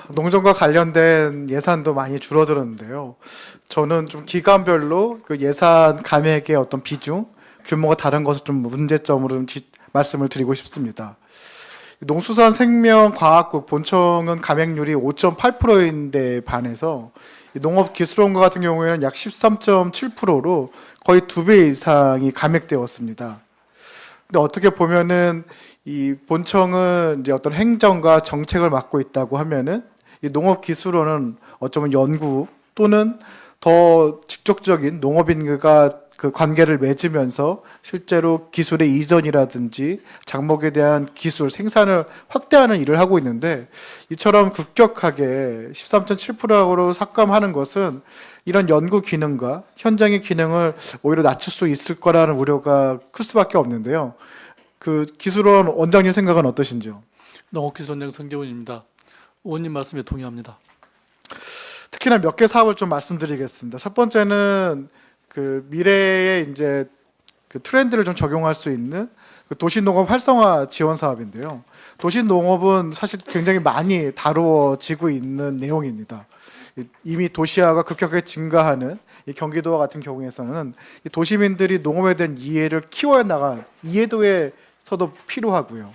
농정과 관련된 예산도 많이 줄어들었는데요. 저는 좀 기간별로 그 예산 감액의 어떤 비중, 규모가 다른 것을 좀 문제점으로 말씀을 드리고 싶습니다. 농수산생명과학국 본청은 감액률이 5.8%인데 반해서 농업기술원과 같은 경우에는 약 13.7%로 거의 2배 이상이 감액되었습니다. 근데 어떻게 보면은 이 본청은 이제 어떤 행정과 정책을 맡고 있다고 하면은 이 농업기술원은 어쩌면 연구 또는 더 직접적인 농업인과 그 관계를 맺으면서 실제로 기술의 이전이라든지 작목에 대한 기술 생산을 확대하는 일을 하고 있는데, 이처럼 급격하게 13.7%로 삭감하는 것은 이런 연구 기능과 현장의 기능을 오히려 낮출 수 있을 거라는 우려가 클 수밖에 없는데요. 그 기술원 원장님 생각은 어떠신지요? 농업기술원장 성재훈입니다. 의원님 말씀에 동의합니다. 특히나 몇 개 사업을 좀 말씀드리겠습니다. 첫 번째는 그 미래에 이제 그 트렌드를 좀 적용할 수 있는 그 도시농업 활성화 지원 사업인데요. 도시농업은 사실 굉장히 많이 다루어지고 있는 내용입니다. 이미 도시화가 급격하게 증가하는 이 경기도와 같은 경우에서는 이 도시민들이 농업에 대한 이해를 키워야 나간 이해도에서도 필요하고요.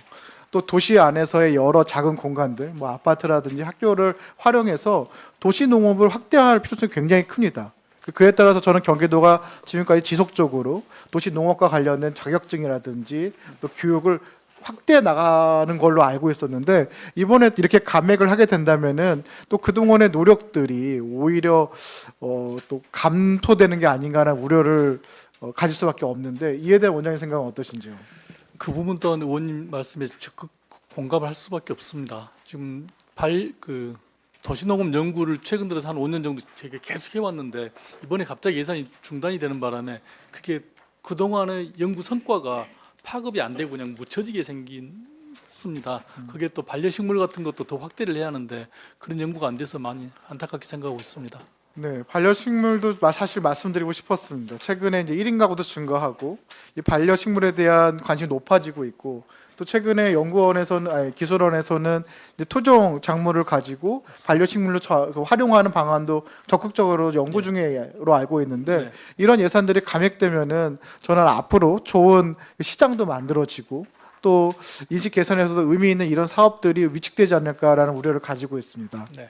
또 도시 안에서의 여러 작은 공간들, 뭐 아파트라든지 학교를 활용해서 도시 농업을 확대할 필요성이 굉장히 큽니다. 그에 따라서 저는 경기도가 지금까지 지속적으로 도시 농업과 관련된 자격증이라든지 또 교육을 확대해 나가는 걸로 알고 있었는데, 이번에 이렇게 감액을 하게 된다면은 또 그동안의 노력들이 오히려 또 감토되는 게 아닌가라는 우려를 가질 수밖에 없는데, 이에 대한 원장님 생각은 어떠신지요? 그 부분 또한 의원님 말씀에 적극 공감을 할 수밖에 없습니다. 지금 도시농업 연구를 최근 들어서 한 5년 정도 제가 계속 해왔는데, 이번에 갑자기 예산이 중단이 되는 바람에 그게 그동안의 연구 성과가 파급이 안 되고 그냥 묻혀지게 생겼습니다. 그게 또 반려식물 같은 것도 더 확대를 해야 하는데 그런 연구가 안 돼서 많이 안타깝게 생각하고 있습니다. 네, 반려식물도 사실 말씀드리고 싶었습니다. 최근에 이제 1인 가구도 증가하고 이 반려식물에 대한 관심이 높아지고 있고, 또 최근에 기술원에서는 이제 토종 작물을 가지고 반려식물로 활용하는 방안도 적극적으로 연구 중으로 알고 있는데, 네. 이런 예산들이 감액되면은 저는 앞으로 좋은 시장도 만들어지고 또 인식 개선에서도 의미 있는 이런 사업들이 위축되지 않을까라는 우려를 가지고 있습니다. 네.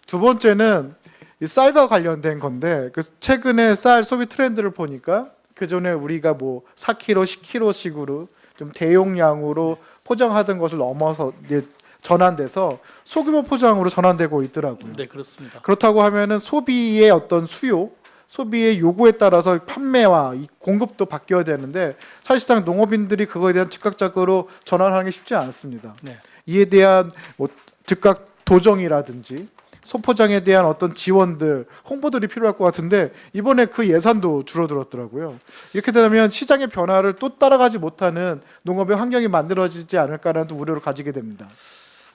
두 번째는 이 쌀과 관련된 건데, 그 최근에 쌀 소비 트렌드를 보니까 그 전에 우리가 뭐 4kg, 10kg씩으로 좀 대용량으로 포장하던 것을 넘어서 이제 전환돼서 소규모 포장으로 전환되고 있더라고요. 네, 그렇습니다. 그렇다고 하면은 소비의 어떤 수요, 소비의 요구에 따라서 판매와 이 공급도 바뀌어야 되는데, 사실상 농업인들이 그거에 대한 즉각적으로 전환하는 게 쉽지 않습니다. 네. 이에 대한 뭐 즉각 도정이라든지 소포장에 대한 어떤 지원들, 홍보들이 필요할 것 같은데, 이번에 그 예산도 줄어들었더라고요. 이렇게 되면 시장의 변화를 또 따라가지 못하는 농업의 환경이 만들어지지 않을까라는 또 우려를 가지게 됩니다.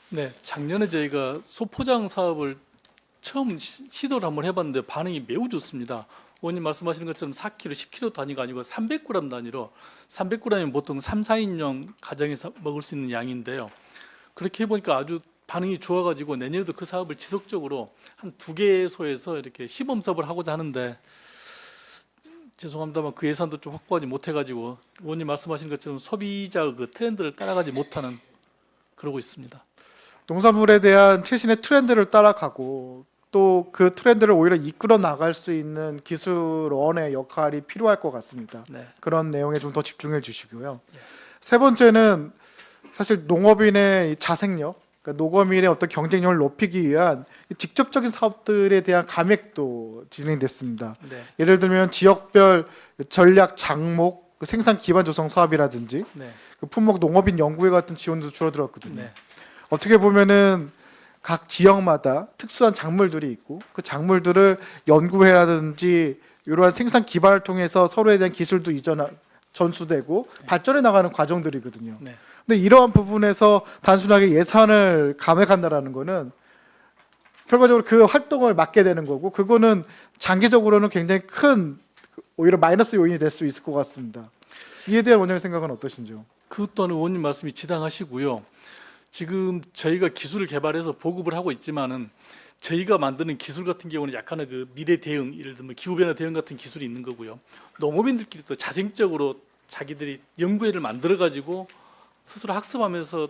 네, 작년에 저희가 소포장 사업을 처음 시도를 한번 해봤는데 반응이 매우 좋습니다. 의원님 말씀하시는 것처럼 4kg, 10kg 단위가 아니고 300g 단위로, 300g이면 보통 3, 4인용 가정에서 먹을 수 있는 양인데요. 그렇게 해보니까 아주 반응이 좋아가지고 내년에도 그 사업을 지속적으로 한 2개소에서 이렇게 시범 사업을 하고자 하는데, 죄송합니다만 그 예산도 좀 확보하지 못해가지고 의원님 말씀하신 것처럼 소비자 그 트렌드를 따라가지 못하는, 그러고 있습니다. 농산물에 대한 최신의 트렌드를 따라가고 또 그 트렌드를 오히려 이끌어 나갈 수 있는 기술원의 역할이 필요할 것 같습니다. 네. 그런 내용에 좀 더 집중해 주시고요. 세 번째는 사실 농업인의 이 자생력, 그러니까 농업인의 어떤 경쟁력을 높이기 위한 직접적인 사업들에 대한 감액도 진행됐습니다. 네. 예를 들면 지역별 전략 장목 그 생산 기반 조성 사업이라든지 네. 그 품목 농업인 연구회 같은 지원도 줄어들었거든요. 네. 어떻게 보면은 각 지역마다 특수한 작물들이 있고 그 작물들을 연구회라든지 이러한 생산 기반을 통해서 서로에 대한 기술도 전수되고 발전해 나가는 과정들이거든요. 네. 근데 이러한 부분에서 단순하게 예산을 감액한다라는 거는 결과적으로 그 활동을 막게 되는 거고, 그거는 장기적으로는 굉장히 큰 오히려 마이너스 요인이 될 수 있을 것 같습니다. 이에 대한 원장님 생각은 어떠신지요? 그 또한 의원님 말씀이 지당하시고요. 지금 저희가 기술을 개발해서 보급을 하고 있지만은 저희가 만드는 기술 같은 경우는 약간의 그 미래 대응, 예를 들면 기후 변화 대응 같은 기술이 있는 거고요. 농업인들끼리 또 자생적으로 자기들이 연구회를 만들어 가지고 스스로 학습하면서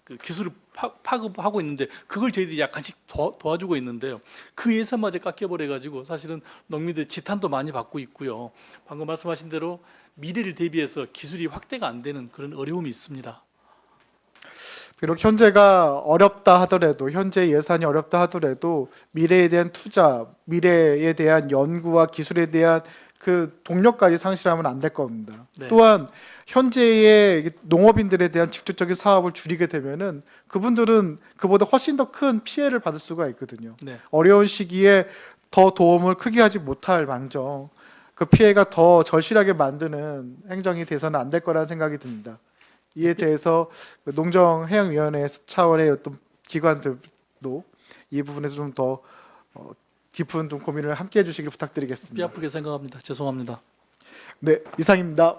그 기술을 파급하고 있는데 그걸 저희들이 약간씩 도와주고 있는데요. 그 예산마저 깎여버려 가지고 사실은 농민들 지탄도 많이 받고 있고요. 방금 말씀하신 대로 미래를 대비해서 기술이 확대가 안 되는 그런 어려움이 있습니다. 비록 현재가 어렵다 하더라도 현재 예산이 어렵다 하더라도 미래에 대한 투자, 미래에 대한 연구와 기술에 대한 그 동력까지 상실하면 안 될 겁니다. 네. 또한 현재의 농업인들에 대한 직접적인 사업을 줄이게 되면은 그분들은 그보다 훨씬 더 큰 피해를 받을 수가 있거든요. 네. 어려운 시기에 더 도움을 크게 하지 못할 망정 그 피해가 더 절실하게 만드는 행정이 돼서는 안 될 거라는 생각이 듭니다. 이에 대해서 그 농정해양위원회 차원의 어떤 기관들도 이 부분에서 좀 더 깊은 좀 고민을 함께 해주시길 뼈 부탁드리겠습니다. 아프게 생각합니다. 죄송합니다. 네, 이상입니다.